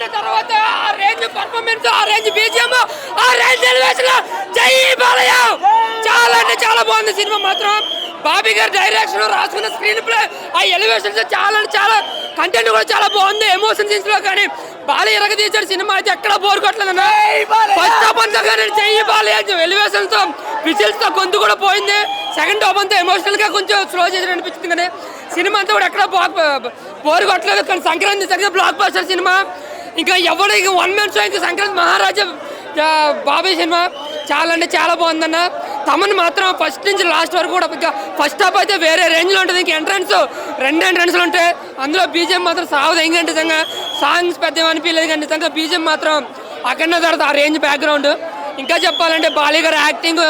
అంటే తర్వాత ఆ రేంజ్ పర్ఫార్మెన్స్, ఆ రేంజ్ బీజిఎం, ఆ రేంజ్ ఎలివేషన్, జై బాలయ్య. చాలా అంటే చాలా బాగుంది సినిమా మాత్రం. బాబీ గారి డైరెక్షన్, రాసుకున్న స్క్రీన్ ప్లే, ఆ ఎలివేషన్స్ చాలా అంటే చాలా, కంటెంట్ కూడా చాలా బాగుంది. ఎమోషన్ సీన్స్ లో కానీ బాలయ్య ఎరగదీశాడు సినిమా అయితే ఎక్కడ బోర్ కొట్టలేదు. ఫస్ట్ హాఫ్ అంతా కానీ జై బాలయ్య ఎలివేషన్స్ తో, విజిల్స్ తో గొంతు కూడా పోయింది. సెకండ్ హాఫ్ అంతా ఎమోషనల్ గా కొంచెం స్లో చేసి అనిపించింది కానీ సినిమా అంతా కూడా ఎక్కడ బోర్ కొట్టలేదు. కానీ సంక్రాంతి బ్లాక్ బస్టర్ సినిమా. ఇంకా ఎవరు ఇక వన్ మ్యాన్ షో, ఇంకా సంక్రాంతి మహారాజా బాబీ సినిమా చాలా అంటే చాలా బాగుందన్న. తమన్ మాత్రం ఫస్ట్ నుంచి లాస్ట్ వరకు కూడా ఇంకా ఫస్ట్ హాఫ్ అయితే వేరే రేంజ్లో ఉంటుంది. ఇంకా రెండు ఎంట్రన్స్లు ఉంటాయి. అందులో బీజిఎం మాత్రం సాగుదు. ఏంటంటే నిజంగా సాంగ్స్ పెద్ద అనిపించలేదు కానీ నిజంగా బీజిఎం మాత్రం అక్కడ తర్వాత ఆ రేంజ్ బ్యాక్గ్రౌండ్. ఇంకా చెప్పాలంటే బాలయ్య గారి యాక్టింగ్,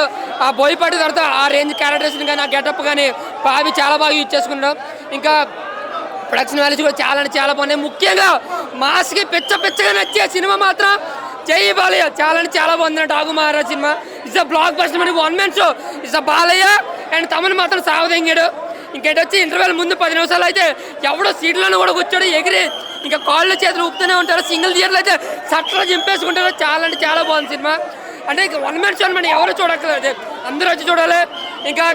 ఆ బోయపాటి తర్వాత ఆ రేంజ్ క్యారెక్టర్స్ని కానీ ఆ గెటప్ కానీ బాబీ చాలా బాగా యూజ్ చేసుకున్నాం. ఇంకా ప్రొడక్షన్ వాల్యూస్ కూడా చాలా అంటే చాలా బాగున్నాయి. ముఖ్యంగా మాస్కి పిచ్చగా నచ్చే సినిమా మాత్రం జై బాలయ్య. చాలా అంటే చాలా బాగుంది. Daaku Maharaj cinema it's a blockbuster. మనకి one man show. It's a Balayya and Thaman మాత్రం సావదెంగాడు. ఇంకేటొచ్చి ఇంటర్వెల్ ముందు 10 నిమిషాలు అయితే ఎవడో సీట్లోనే కూడా కూర్చోడు, ఎగిరి ఇంకా కాళ్ళు చేతులు ఊపుతూనే ఉంటారు. సింగిల్ థియేటర్లో అయితే సట్లా చింపేసుకుంటారు. చాలా అంటే చాలా బాగుంది సినిమా. అంటే ఇంకా వన్ మ్యాన్ షో మనం ఎవరు చూడక్కర్లేదు, అందరూ వచ్చి చూడాలి. ఇంకా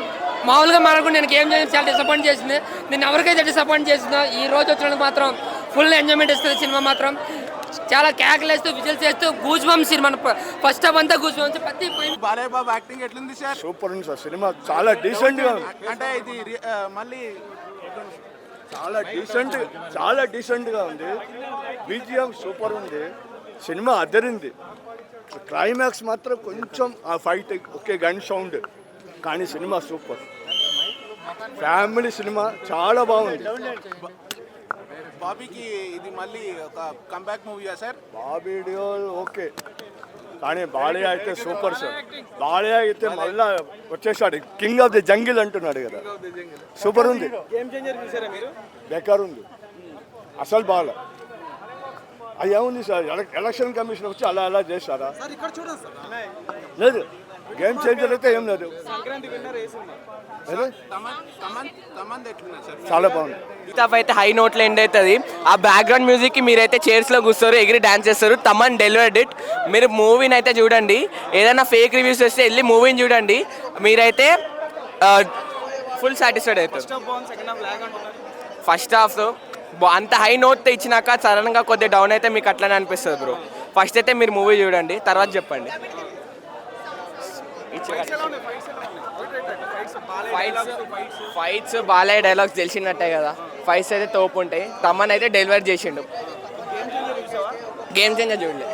మామూలుగా మనకు నేను గేమ్ చేసి చాలా డిసప్పాయింట్ చేసింది. నేను ఎవరికైతే డిసప్పాయింట్ చేసిందో ఈ రోజు వచ్చినందుకు మాత్రం ఫుల్ ఎంజాయ్మెంట్ ఇస్తుంది సినిమా మాత్రం. చాలా కేకలు వేస్తూ విజిల్స్ వేస్తూ goose bumps cinema. First half అంతా గూజ్ బంప్స్. ప్రతి బాలయ్య బాబు యాక్టింగ్ ఎట్లుంది సార్? సూపర్ ఉంది సార్. సినిమా చాలా డీసెంట్ గా అంటే ఇది మళ్ళీ చాలా డీసెంట్ గా ఉంది. బీజిఎం సూపర్ ఉంది. సినిమా అద్దరింది. క్లైమాక్స్ మాత్రం కొంచెం ఆ ఫైట్ ఓకే, గన్ సౌండ్, కానీ సినిమా సూపర్. ఫ్యామిలీ సినిమా చాలా బాగుంది. బాబీకి ఇది మళ్ళీ ఒక కంబ్యాక్ మూవీయా సార్? బాబీ ఓకే, కానీ బాలయ్య అయితే సూపర్ సార్. బాలయ్య అయితే మళ్ళా వచ్చేసాడు, కింగ్ ఆఫ్ ది జంగిల్ అంటున్నాడు కదా. సూపర్ ఉంది. బెకార్ ఉంది అసలు. బాగా అది ఏముంది సార్, ఎలక్షన్ కమిషన్ వచ్చి అలా చేస్తారా? లేదు, గేమ్ చేంజర్ అయితే ఏం లేదు. చాలా బాగుంది. అయితే హై నోట్లో ఎండ్ అవుతుంది. ఆ బ్యాక్గ్రౌండ్ మ్యూజిక్ కి మీరైతే చైర్స్ లో కూర్చోరు, ఎగిరి డాన్స్ చేస్తారు. Thaman delivered it. మీరు మూవీని అయితే చూడండి. ఏదైనా ఫేక్ రివ్యూస్ వస్తే వెళ్ళి మూవీని చూడండి, మీరైతే ఫుల్ సాటిస్ఫైడ్ అవుతారు. ఫస్ట్ హాఫ్ అంత హై నోట్ ఇచ్చినాక సడన్గా కొద్దిగా డౌన్ అయితే మీకు అట్లనే అనిపిస్తుంది బ్రో. ఫస్ట్ అయితే మీరు మూవీ చూడండి, తర్వాత చెప్పండి. ఫైట్స్ బాలయ్య డైలాగ్స్ తెలిసినట్టే కదా. ఫైట్స్ అయితే తోపు ఉంటాయి. తమన్ అయితే డెలివరీ చేసిండు. గేమ్ చేంజర్ చూడలే.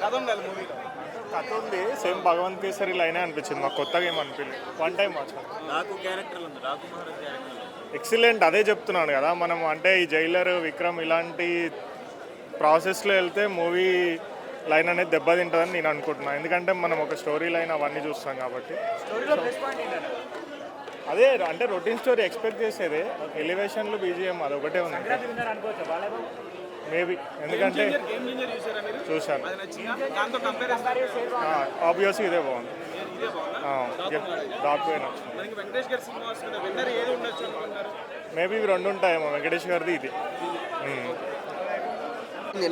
కథ ఉంది, సేమ్ భగవంత్ కేసరి లైనే అనిపించింది మాకు. కొత్తగా ఏం అనిపించలేదు. వన్ టైం వచ్చాను. ఎక్సలెంట్. అదే చెప్తున్నాను కదా, మనం అంటే ఈ జైలర్ విక్రమ్ ఇలాంటి ప్రాసెస్లో వెళ్తే మూవీ లైన్ అనేది దెబ్బతింటుందని నేను అనుకుంటున్నాను. ఎందుకంటే మనం ఒక స్టోరీ లైన్ అవన్నీ చూస్తాం కాబట్టి. అదే అంటే రొటీన్ స్టోరీ ఎక్స్పెక్ట్ చేసేదే. ఎలివేషన్లు బీజిఎం అదొకటే ఉంది మేబీ. ఎందుకంటే చూశాను, ఆబ్వియస్గా ఇదే బాగుంది. డాక్ పోయినా మేబీ ఇవి రెండు ఉంటాయేమో, వెంకటేష్ గారిది ఇది.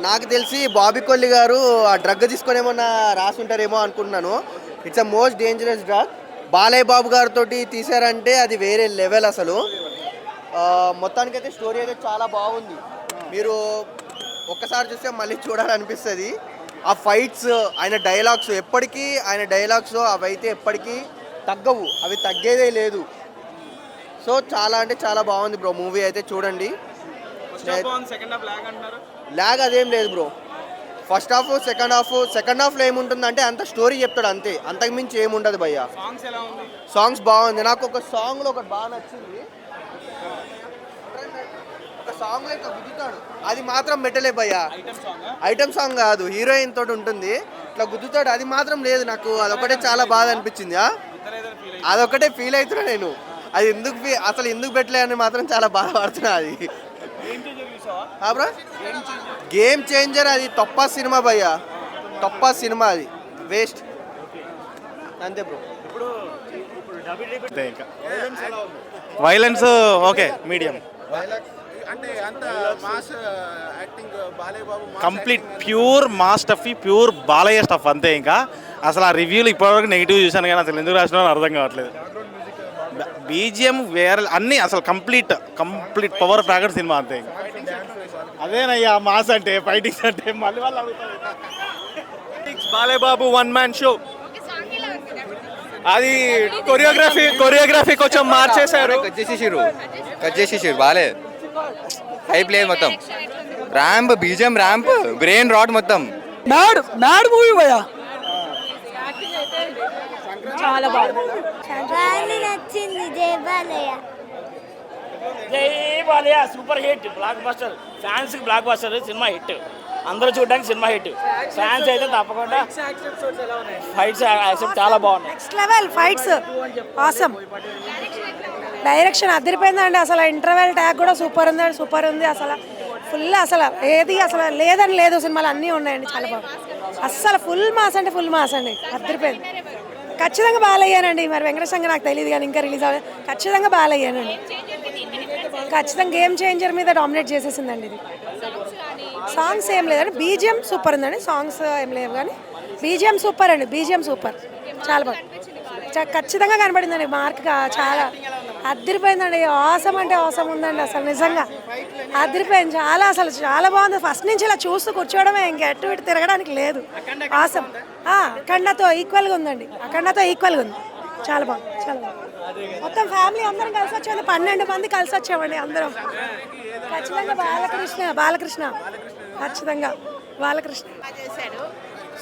నాకు తెలిసి బాబీ కొల్లి గారు ఆ డ్రగ్ తీసుకొని ఏమన్నా రాసి ఉంటారేమో అనుకుంటున్నాను. It's a most dangerous drug. Balayya Babu గారితో తీసారంటే అది వేరే లెవెల్ అసలు. మొత్తానికైతే స్టోరీ అయితే చాలా బాగుంది. మీరు ఒక్కసారి చూస్తే మళ్ళీ చూడాలనిపిస్తుంది. ఆ ఫైట్స్, ఆయన డైలాగ్స్, ఎప్పటికీ ఆయన డైలాగ్స్ అవి అయితే ఎప్పటికీ తగ్గవు, అవి తగ్గేదే లేదు. సో చాలా అంటే చాలా బాగుంది బ్రో. మూవీ అయితే చూడండి. ల్యాగ్ అదేం లేదు బ్రో. ఫస్ట్ హాఫ్ సెకండ్ హాఫ్లో ఏముంటుందంటే అంత స్టోరీ చెప్తాడు అంతే, అంతకుమించి ఏముండదు భయ్య. సాంగ్స్ బాగుంది. నాకు ఒక సాంగ్లో ఒకటి బాగా నచ్చింది. ఒక సాంగ్లో ఇట్లా గుద్దుతాడు, అది మాత్రం పెట్టలే భయ్య. ఐటమ్ సాంగ్ కాదు, హీరోయిన్ తోటి ఉంటుంది, ఇట్లా గుద్దుతాడు, అది మాత్రం లేదు. నాకు అదొకటే చాలా బాగా అనిపించింది. అదొకటే ఫీల్ అవుతున్నా నేను. అది అసలు ఎందుకు పెట్టలే అని మాత్రం చాలా బాధపడుతున్నా. అది బ్రో గేమ్ చేంజర్. అది తప్ప సినిమా భయ్య, తప్ప సినిమా, అది వేస్ట్ అంతే బ్రో. Violence okay, medium. అంటే అంత mass acting Balayya Babu complete pure mass stuff, pure Balayya stuff అంతే. ఇంకా అసలు ఆ రివ్యూలు ఇప్పటివరకు నెగిటివ్ చూశాను కానీ అసలు ఎందుకు రాసినా అర్థం కావట్లేదు. బీజిఎం వేరే అన్నీ అసలు కంప్లీట్ పవర్ ప్యాకెట్ సినిమా అంతే. అదేనయ్యా మాస్ అంటే, ఫైటింగ్స్ అంటే మళ్ళీ వాళ్ళు అడుగుతారు. Balayya Babu one man show, అది కొరియోగ్రఫీ కొంచెం మార్చేశారు. కట్ చేసేసారు బాలే హైప్ లేదు మొత్తం. ర్యాంప్ బీజం ర్యాంప్ బ్రెయిన్ రాడ్ మొత్తం మ్యాడ్ మూవీ భయ్యా, చాలా బాగుంది. సంక్రాంతి నచ్చింది. జై బాలయ్య. జై Balayya super hit, block buster. Fans కి బ్లాక్ బస్టర్ సినిమా హిట్, అందరూ చూడడానికి సినిమా హిట్. ఫ్యాన్స్ అయితే తప్పకుండా ఫైట్స్ చాలా బాగున్నాయి. Next level fights awesome. Direction అదిరిపోయిందండి. అసలు ఇంటర్వెల్ ట్యాగ్ కూడా సూపర్ ఉంది. అసలు ఫుల్ అసలు ఏది అసలు లేదని లేదు, సినిమాలు అన్నీ ఉన్నాయండి, చాలా బాగుంది. అస్సలు ఫుల్ మాస్ అండి, అదిరిపోయింది. ఖచ్చితంగా బాలయ్యానండి. మరి వెంకటేశ్వర నాకు తెలియదు కానీ ఇంకా రిలీజ్ అవ్వలేదు. ఖచ్చితంగా బాలయ్యానండి. ఖచ్చితంగా గేమ్ చేంజర్ మీద డామినేట్ చేసేసిందండి ఇది. సాంగ్స్ ఏం లేదండి, బీజిఎం సూపర్ ఉందండి. సాంగ్స్ ఏం లేవు కానీ బీజిఎం సూపర్ అండి. బీజిఎం సూపర్, చాలా బాగుంది. ఖచ్చితంగా కనబడిందండి. మార్క్ చాలా అదిరిపోయిందండి. ఆసమ్ అంటే ఆసమ్ ఉందండి. అసలు నిజంగా అదిరిపోయింది. అసలు చాలా బాగుంది. ఫస్ట్ నుంచి ఇలా చూస్తూ కూర్చోవడమే, ఇంకా ఎటు ఇటు తిరగడానికి లేదు. ఆసమ్ అఖండతో ఈక్వల్గా ఉందండి. చాలా బాగుంది. మొత్తం ఫ్యామిలీ అందరం కలిసి వచ్చాము. 12 మంది కలిసి వచ్చామండి అందరం. ఖచ్చితంగా బాలకృష్ణ ఖచ్చితంగా బాలకృష్ణ చేశాడు.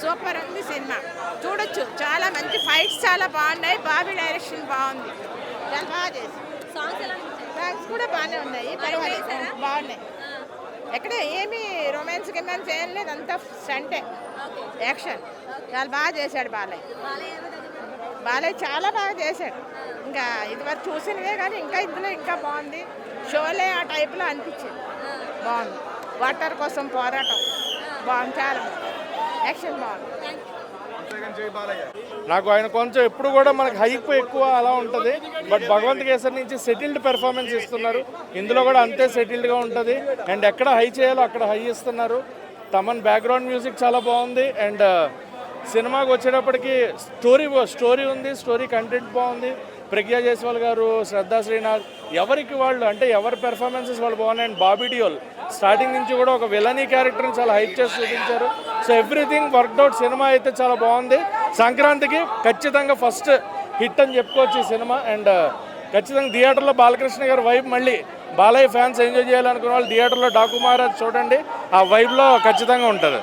సూపర్ ఉంది సినిమా, చూడొచ్చు. చాలా మంచి ఫైట్స్ చాలా బాగున్నాయి. బాబీ డైరెక్షన్ బాగుంది, చాలా బాగా చేసి. సాంగ్స్ కూడా బాగానే ఉన్నాయి, బాగున్నాయి. ఎక్కడ ఏమి రొమాన్స్ గిమాన్స్ ఏం లేదు, అంతా స్టంటే యాక్షన్. చాలా బాగా చేశాడు బాలయ్య చాలా బాగా చేశాడు. ఇంకా ఇదివరకు చూసినవే కానీ ఇంకా ఇందులో ఇంకా బాగుంది. షోలే ఆ టైప్లో అనిపించింది, బాగుంది. వాటర్ కోసం పోరాటం బాగుంది, చాలా యాక్షన్ బాగుంది. నాకు ఆయన కొంచెం ఎప్పుడు కూడా మనకు హైప్ ఎక్కువ అలా ఉంటుంది. బట్ భగవంత్ కేసరి నుంచి సెటిల్డ్ పెర్ఫార్మెన్స్ ఇస్తున్నారు. ఇందులో కూడా అంతే సెటిల్డ్గా ఉంటుంది. అండ్ ఎక్కడ హై చేయాలో అక్కడ హై ఇస్తున్నారు. తమన్ బ్యాక్గ్రౌండ్ మ్యూజిక్ చాలా బాగుంది. అండ్ సినిమాకి వచ్చేటప్పటికి స్టోరీ ఉంది, స్టోరీ కంటెంట్ బాగుంది. ప్రజ్ఞా జైస్వాల్ గారు, శ్రద్ధా శ్రీనాథ్, ఎవరికి వాళ్ళు అంటే ఎవరి పెర్ఫార్మెన్సెస్ వాళ్ళు బాగున్నాయి. అండ్ బాబీ డియోల్ స్టార్టింగ్ నుంచి కూడా ఒక విలనీ క్యారెక్టర్ని చాలా హైప్ చేసి చూపించారు. So everything work out. సినిమా అయితే చాలా బాగుంది. సంక్రాంతికి ఖచ్చితంగా ఫస్ట్ హిట్ అని చెప్పుకోవచ్చు ఈ సినిమా. అండ్ ఖచ్చితంగా థియేటర్లో బాలకృష్ణ గారి వైబ్, మళ్ళీ బాలయ్య ఫ్యాన్స్ ఎంజాయ్ చేయాలనుకున్న వాళ్ళు థియేటర్లో డాకు మహారాజ్ చూడండి, ఆ వైబ్లో ఖచ్చితంగా ఉంటుంది.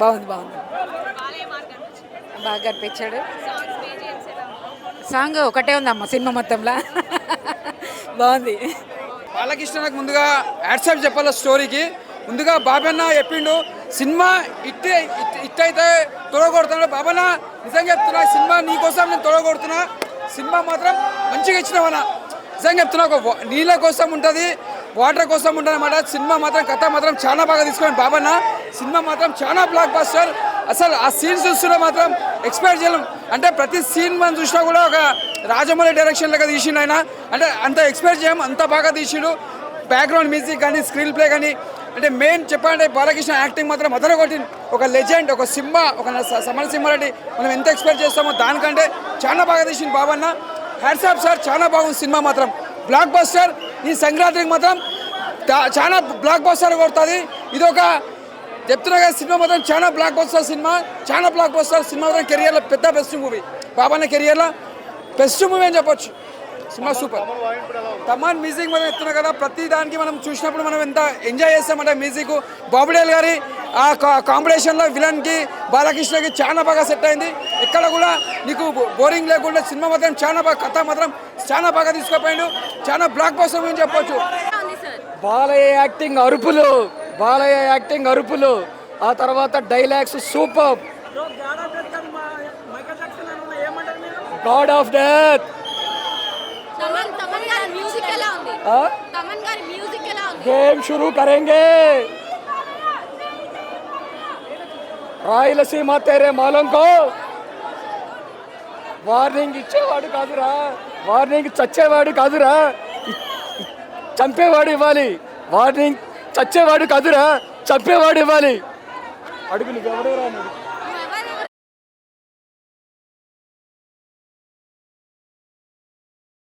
బాగుంది బాగా కనిపించాడు. సాంగ్ ఒకటే ఉందమ్మ సినిమా మొత్తంలో, బాగుంది. బాలకృష్ణకు ముందుగా యాడ్సాప్ చెప్పాలి. స్టోరీకి ముందుగా బాబన్న చెప్పిండు, సినిమా ఇట్ అయితే తొడగొడుతున్నాడు. బాబన్న నిజంగా చెప్తున్నా, సినిమా నీకోసం నేను తొడగొడుతున్నా. సినిమా మాత్రం మంచిగా ఇచ్చినావన్నా, నిజంగా చెప్తున్నా. ఒక నీళ్ళ కోసం ఉంటుంది, వాటర్ కోసం ఉంటుంది అన్నమాట. సినిమా మాత్రం కథ మాత్రం చాలా బాగా తీసుకోండి బాబన్న. సినిమా మాత్రం చాలా బ్లాక్ బస్టర్. అసలు ఆ సీన్స్ చూస్తున్నా మాత్రం ఎక్స్పెక్ట్ చేయలేం. అంటే ప్రతి సీన్ మనం చూసినా కూడా ఒక రాజమౌళి డైరెక్షన్ లాగా తీసిండు ఆయన. అంటే అంత ఎక్స్పెక్ట్ చేయం, అంత బాగా తీసిండు. బ్యాక్గ్రౌండ్ మ్యూజిక్ కానీ, స్క్రీన్ ప్లే కానీ, అంటే మెయిన్ చెప్పాలంటే బాలకృష్ణ యాక్టింగ్ మాత్రం మొదలు కొట్టింది. ఒక లెజెండ్, ఒక సింహ, ఒక సమరసింహారెడ్డి మనం ఎంత ఎక్స్పెక్ట్ చేస్తామో దానికంటే చాలా బాగా తీసింది బాబన్న. హ్యాట్స్ ఆఫ్ సార్, చాలా బాగుంది సినిమా మాత్రం. Block buster. ఈ సంక్రాంతికి మాత్రం చాలా బ్లాక్ బస్టర్ కొడుతుంది. ఇది ఒక చెప్తున్నా కదా, సినిమా మాత్రం చాలా బ్లాక్ బస్టర్ సినిమా, చాలా బ్లాక్ బస్టర్ సినిమా మాత్రం. కెరియర్లో పెద్ద బెస్ట్ మూవీ, బాబాన్న కెరియర్లో బెస్ట్ మూవీ అని చెప్పొచ్చు. Cinema super. తమన్ మ్యూజిక్ మనం ఎత్తున్నా కదా, ప్రతి దానికి మనం చూసినప్పుడు మనం ఎంత ఎంజాయ్ చేస్తామంటే మ్యూజిక్. బాబుడేల్ గారి ఆ కాంబినేషన్లో విలన్కి బాలకృష్ణకి చాలా బాగా సెట్ అయింది. ఎక్కడ కూడా నీకు బోరింగ్ లేకుండా సినిమా మాత్రం చాలా బాగా, కథ మాత్రం చాలా బాగా తీసుకుపోయాడు. చాలా బ్లాక్ బస్టర్ అని చెప్పొచ్చు. బాలయ్య యాక్టింగ్ అరుపులు, ఆ తర్వాత dialogues super. God of death. Game शुरू करेंगे. రాయలసీమ तेरे मालूम को వార్నింగ్ ఇచ్చేవాడు కాదురా, వార్నింగ్ చచ్చేవాడు కాదురా. చంపేవాడు ఇవ్వాలి, వార్నింగ్ చచ్చేవాడు కదురా, చంపేవాడు ఇవ్వాలి. అడుగు నువ్వు ఎవడేరా అన్నాడు.